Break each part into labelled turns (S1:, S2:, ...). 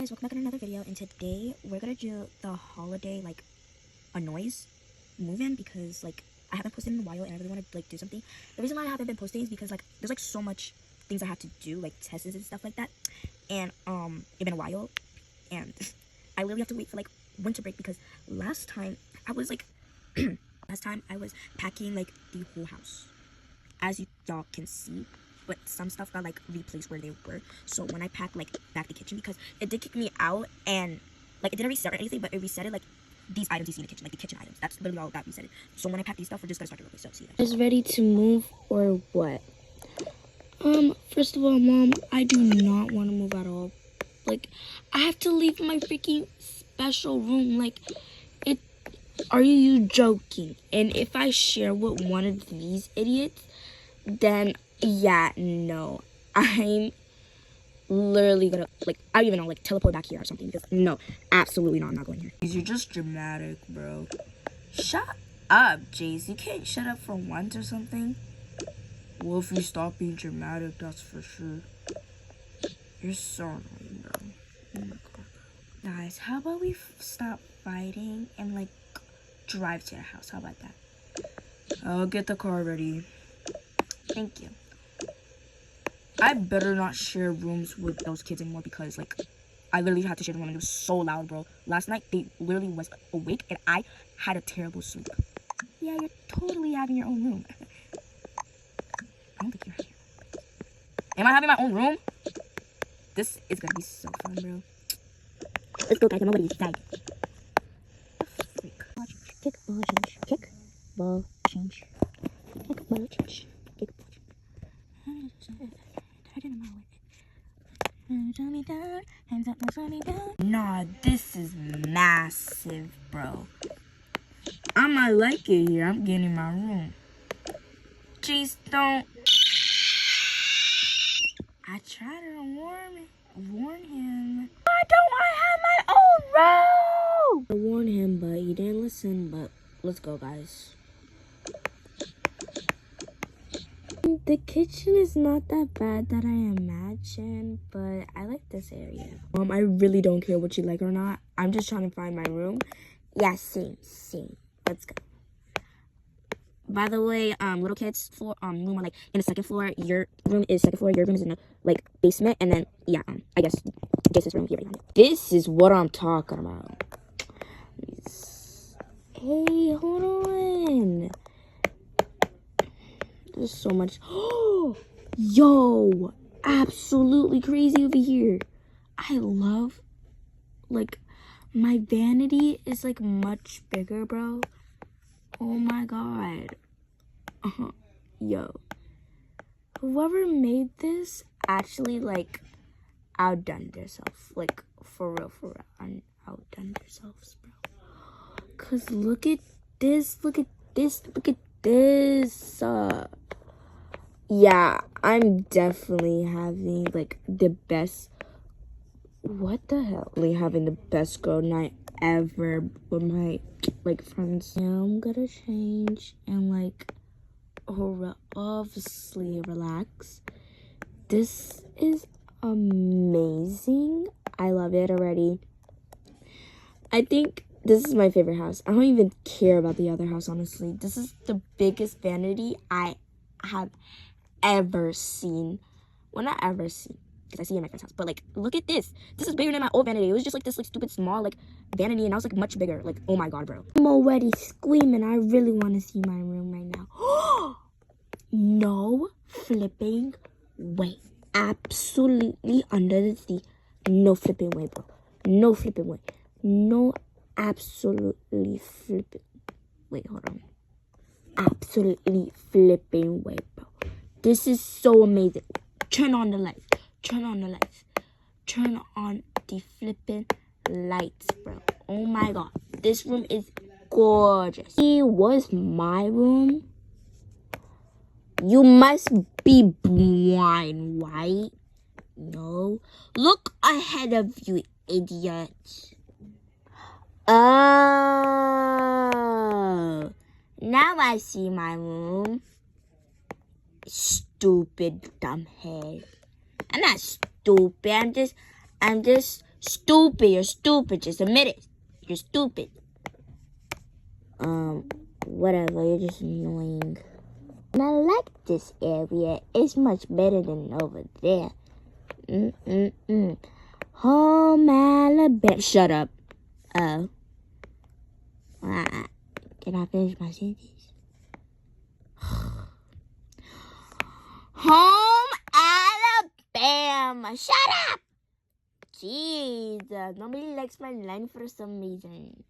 S1: Guys, welcome back to another video, and today we're gonna do the holiday like a noise move-in because like I haven't posted in a while and I really want to like do something. The reason why I haven't been posting is because like there's like so much things I have to do, like tests and stuff like that, and it's been a while and I literally have to wait for like winter break because last time I was like last time I was packing like the whole house, as y'all can see. But some stuff got like replaced where they were. So when I packed like back the kitchen, because it did kick me out and like it didn't reset or anything, but it reset it like these items you see in the kitchen, like the kitchen items. That's literally all that reset it. So when I pack these stuff, we're just gonna start to replace. So see you guys.
S2: Is ready to move or what? First of all, Mom, I do not want to move at all. Like, I have to leave my freaking special room. Like, are you joking? And if I share with one of these idiots, then yeah, no. I'm literally gonna, like, I don't even know, like, teleport back here or something. Because, no, absolutely not. I'm not going here.
S1: You're just dramatic, bro. Shut up, Jace. You can't shut up for once or something. Well, if you stop being dramatic, that's for sure. You're so annoying, bro. Oh my god. Guys, how about we stop fighting and, like, drive to your house? How about that? I'll get the car ready. Thank you. I better not share rooms with those kids anymore because, like, I literally had to share the room and it was so loud, bro. Last night, they literally was awake and I had a terrible sleep. Yeah, you're totally having your own room. I don't think you're having your own room. Am I having my own room? This is gonna be so fun, bro. Let's go, guys. I'm already excited.
S2: Kick, ball, change. Kick, ball, change. Kick, ball, change. Kick, ball,
S1: Nah, this is massive, bro. I might like it here. I'm getting my room. Jeez, don't. I tried to warn him. Why don't I have my own room?
S2: I warned him, but he didn't listen. But let's go, guys. The kitchen is not that bad that I imagined, but I like this area. I really don't care what you like or not. I'm just trying to find my room. Yeah, same. Let's go. By the way, little kids floor room on like in the second floor. Your room is second floor. Your room is in the like basement, and then yeah, I guess this room here right now. This is what I'm talking about. Hey, hold on. There's so much. Oh, yo, absolutely crazy over here. I love, like, my vanity is like much bigger, bro. Oh my god. Yo, whoever made this actually like outdone themselves. Like for real, outdone themselves, bro. Cause look at this. Yeah, I'm definitely having like the best. What the hell? Like having the best girl night ever with my like friends. Now I'm gonna change and like obviously relax. This is amazing. I love it already. I think this is my favorite house. I don't even care about the other house, honestly. This is the biggest vanity I have ever seen. Well, not ever seen, because I see it in my friend's house. But like, look at this. This is bigger than my old vanity. It was just like this like stupid small like vanity, and I was like much bigger. Like, oh my god, bro. I'm already screaming. I really want to see my room right now. No flipping way. Absolutely under the sea. No flipping way, bro. No flipping way. No absolutely flipping. Wait, hold on. Absolutely flipping way, bro. This is so amazing. Turn on the lights. Turn on the lights. Turn on the flipping lights, bro. Oh my god. This room is gorgeous. It was my room. You must be blind, right? No. Look ahead of you, idiot. Oh. Now I see my room. Stupid dumbhead. I'm not stupid. I'm just Stupid. You're stupid. Just admit it. You're stupid. Whatever. You're just annoying. And I like this area. It's much better than over there. Home Alabama. Shut up. Oh. Can I finish my sentence? Home Alabama. Shut up. Jeez. Nobody likes my line for some reason.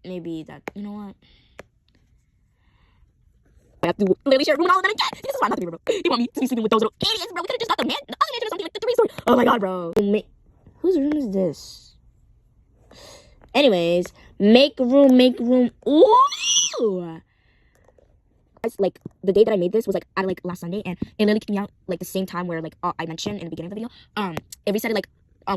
S2: Maybe that. You know what? I have to literally share a room with all of them again. This is why I'm not gonna be, bro. You want me to be sleeping with those little idiots, bro? We could have just got the man. The other man should have something like the 3-story. Oh my god, bro. Whose room is this? Anyways, make room. Ooh! It's like the day that I made this was like at like last Sunday, and it literally kicked me out like the same time where like I mentioned in the beginning of the video. It resetted like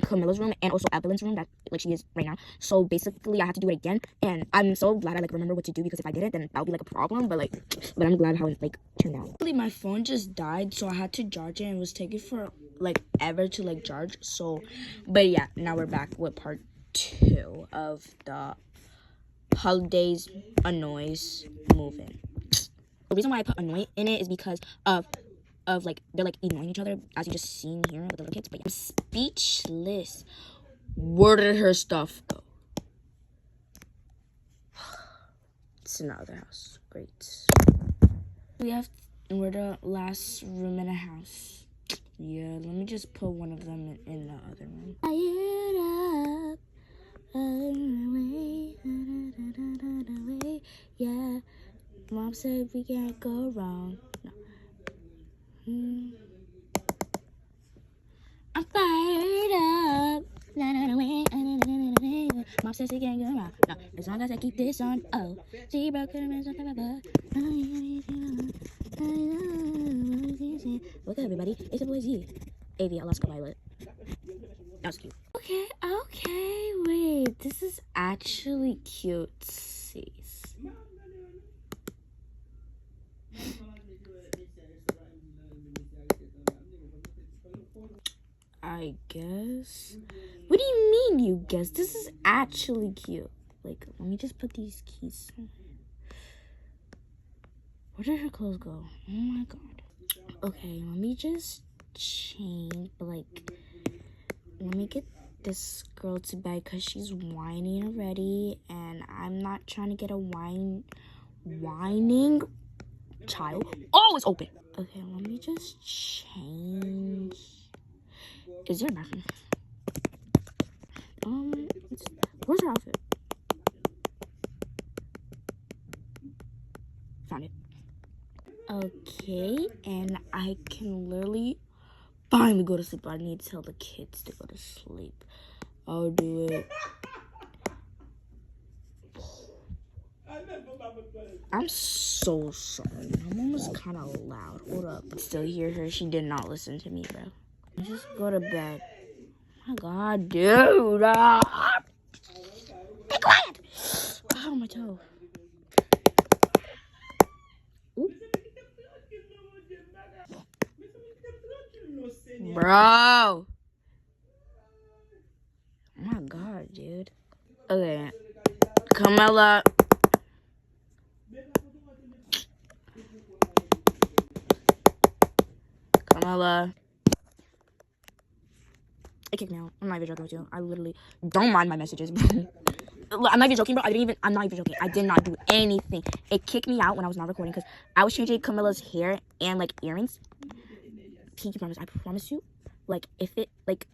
S2: Camilla's room and also Evelyn's room that like she is right now. So basically I had to do it again, and I'm so glad I like remember what to do, because if I didn't, then that would be like a problem. But I'm glad how it like turned out.
S1: My phone just died, so I had to charge it, and it was taking for like ever to like charge. So, but yeah, now we're back with part 2 of the holidays annoys moving.
S2: The reason why I put annoy in it is because of like they're like annoying each other, as you just seen here with the little kids. But yeah, I'm speechless.
S1: Where did her stuff go? It's in the other house. Great. We're the last room in the house. Yeah, let me just put one of them in the other room.
S2: Yeah, Mom said we can't go wrong. No. I'm fired up. Mom says we can't go wrong. No, as long as I keep this on. Oh, she broke her and something about. What's up, everybody? It's your boy Z. AV Alaska Violet. That was cute. Okay, wait. This is actually cute. Cease.
S1: I guess.
S2: What do you mean you guess? This is actually cute. Like, let me just put these keys. Where did her clothes go? Oh my god. Okay, let me just change, but like, let me get this girl to bed because she's whining already, and I'm not trying to get a whining child. Oh, it's open. Okay, let me just change. Is there a bathroom? Where's her outfit? Found it. Okay, and I can literally finally go to sleep, but I need to tell the kids to go to sleep. I'll do it. I'm so sorry. My mom was kind of loud. Hold up. I still hear her. She did not listen to me, bro. Just go to bed. Oh my god, dude. Be quiet. Oh, my toe. Ooh.
S1: Bro.
S2: Oh my god, dude. Okay.
S1: Camilla.
S2: It kicked me out. I'm not even joking with you. I literally don't mind my messages, bro. I'm not even joking, bro. I'm not even joking. I did not do anything. It kicked me out when I was not recording because I was changing Camilla's hair and like earrings. Pinky promise. I promise you. Like, if it, like,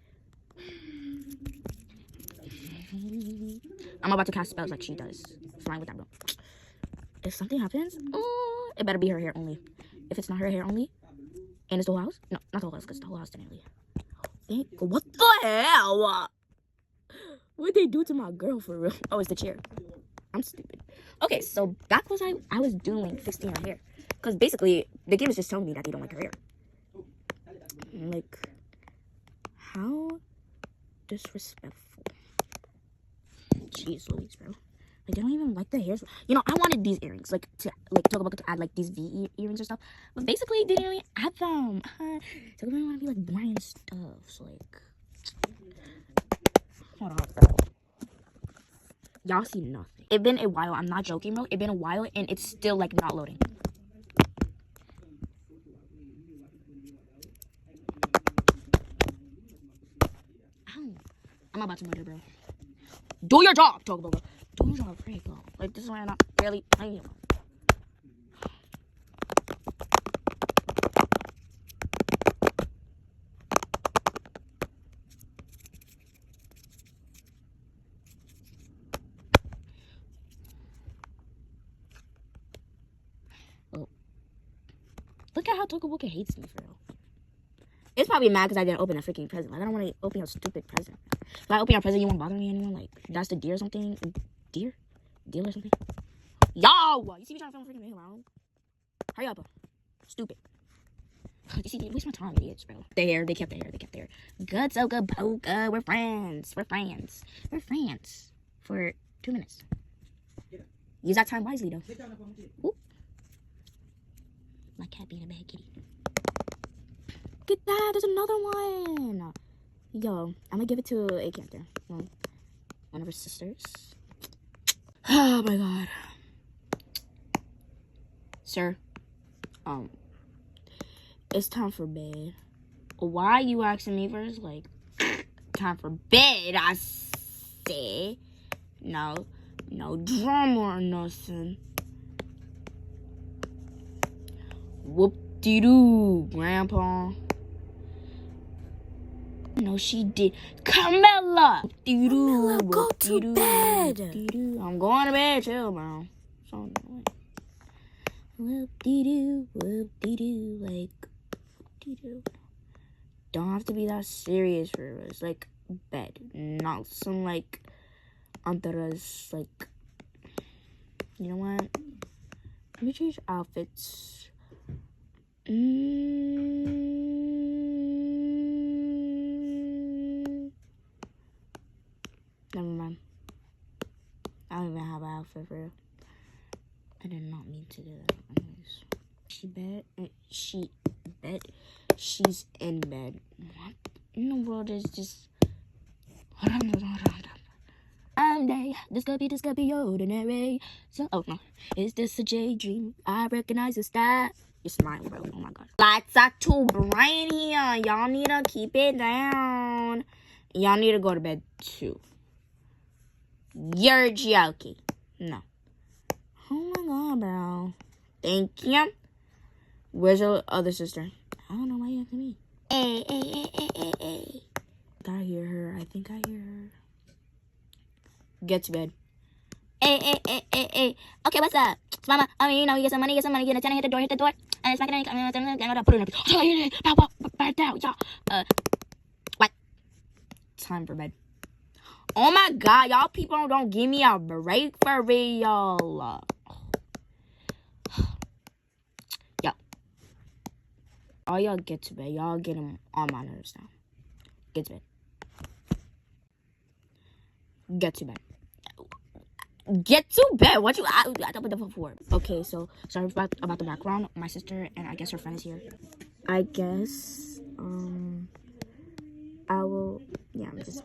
S2: I'm about to cast spells like she does. Fine with that, bro. If something happens, oh, it better be her hair only. If it's not her hair only, and it's the whole house, no, not the whole house, because the whole house didn't leave. What the hell? What'd they do to my girl for real? Oh, it's the chair. I'm stupid. Okay, so that was I was doing fixing her hair. Because basically, the game is just telling me that they don't like her hair. Like, how disrespectful. Jeez Louise, bro.
S1: Like, they don't even like the hairs. You know, I wanted these earrings, like, to add, like, these earrings or stuff. But basically, they didn't really add them. So they want to be, like, boring and stuff. So, like, hold on, bro. Y'all see nothing. It's been a while. I'm not joking, bro. It's been a while, and it's still, like, not loading. Ow. I'm about to murder, bro. Do your job, Toca, bro. Do your job. There you go. Like, this is why I'm not barely playing you. Oh. Look at how Toca hates me, for real. It's probably mad because I didn't open a freaking present. Like, I don't want to open your stupid present. If I open your present, you won't bother me anymore. Like, that's the deer or something. Deer? Deal or something? Yo! You see me trying to film a freaking video, bro? Hurry up. Stupid. You see, they waste my time, idiots, bro. They kept the hair. Good, so good, Poca. We're friends. We're friends for 2 minutes. Use that time wisely, though. Ooh. My cat being a bad kitty. Look at that. There's another one. Yo, I'm gonna give it to a canter. One of her sisters. Oh my god. Sir. It's time for bed. Why are you asking me first? Like, time for bed, I say. No drama or nothing. Whoop-de-doo, Grandpa. No, she did. Camilla!
S2: Camilla, go to bed.
S1: I'm going to bed, chill, bro. So annoying. Whoop-de-doo, like, whoop-de-doo. Don't have to be that serious for us. Like, bed. Not some, like, antaras, like, you know what? Let me change outfits. Never mind. I don't even have an outfit for real. I did not mean to do that. Anyways. She's in bed. What in the world is just... Hold on. Someday, this could be ordinary. So, oh no. Is this a daydream? I recognize the style. You're smiling, bro. Oh my god. Lights are too bright here. Y'all need to keep it down. Y'all need to go to bed too. You're joking. No. Oh my god, bro. Thank you. Where's your other sister? I don't know why you asking me. Hey. I hear her. I think I hear her. Get to bed. Hey. Okay, what's up? It's Mama. I mean, you know, you get some money, get a tenant, hit the door. And it's not gonna put it in right now, y'all. What? Time for bed. Oh my god, y'all people don't give me a break for real. Yo. All y'all get to bed. Y'all get them on my nerves now. Get to bed. Get to bed. Get to bed. What you? I don't put the fuck for. Okay, so sorry about the background. My sister and I guess her friend is here. I guess I will. Yeah, I'm just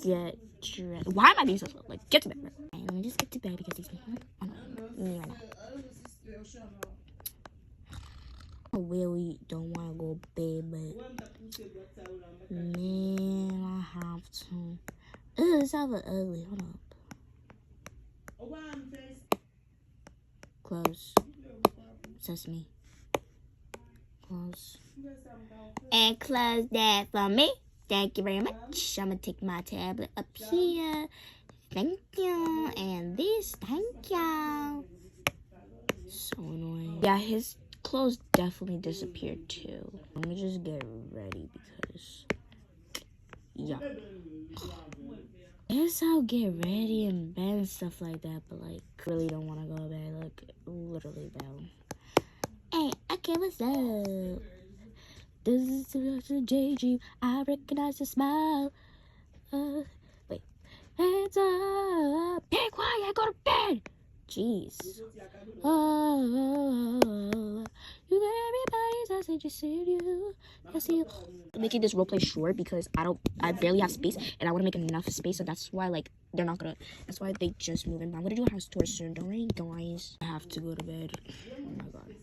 S1: get dressed. Why am I being so slow? Like, get to bed. Right, let me just get to bed because these people on me right now. I really don't want to go to bed, but man, I have to. Ugh, it's so ugly. Hold up. Close. Sesame. Close. And close that for me. Thank you very much. I'm gonna take my tablet up here. Thank you. And this, thank you. So annoying. Yeah, his clothes definitely disappeared too. Let me just get ready because, yeah. Guess I'll get ready in bed and stuff like that, but like, really don't want to go to bed. Like, literally, bro. Hey, okay, what's up? This is a daydream. I recognize the smile. Wait.
S2: Hands up. Be quiet. Go to bed. Jeez. Oh, you got everybody's message to save you. I see you. Making this roleplay short because I barely have space and I want to make enough space, so that's why like they're not gonna. That's why they just move in. But I'm gonna do a house tour soon. Don't worry, guys. I have to go to bed. Oh my god.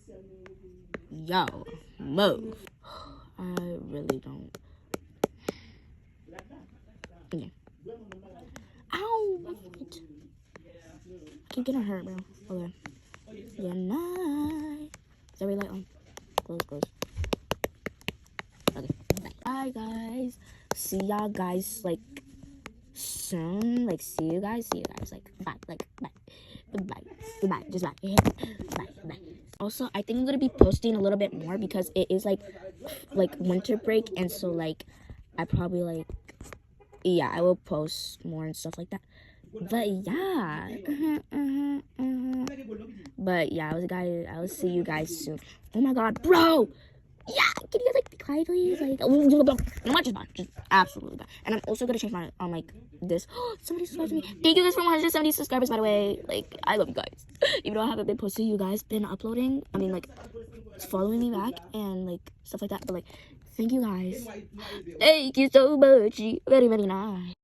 S2: Yo, move. I really don't. Okay. Ow, my foot. I keep getting hurt, bro. Okay. Yeah, night. Is every light on? Close. Okay. Bye, guys. See y'all guys like soon. Like see you guys. Like bye. Like bye. Goodbye. Just bye. Bye. Also, I think I'm gonna be posting a little bit more because it is like winter break, and so like I probably like I will post more and stuff like that. But yeah. But yeah, I will see you guys soon. Oh my god, bro! Yeah, can you guys like be quiet, please? Like, I'm not just bad, just absolutely bad. And I'm also gonna change my like this. Somebody subscribed to me. Thank you guys for 170 subscribers, by the way. Like, I love you guys. Even though I haven't been posting, you guys been uploading. I mean, like, following me back and like stuff like that. But like, thank you guys. Thank you so much. Very nice.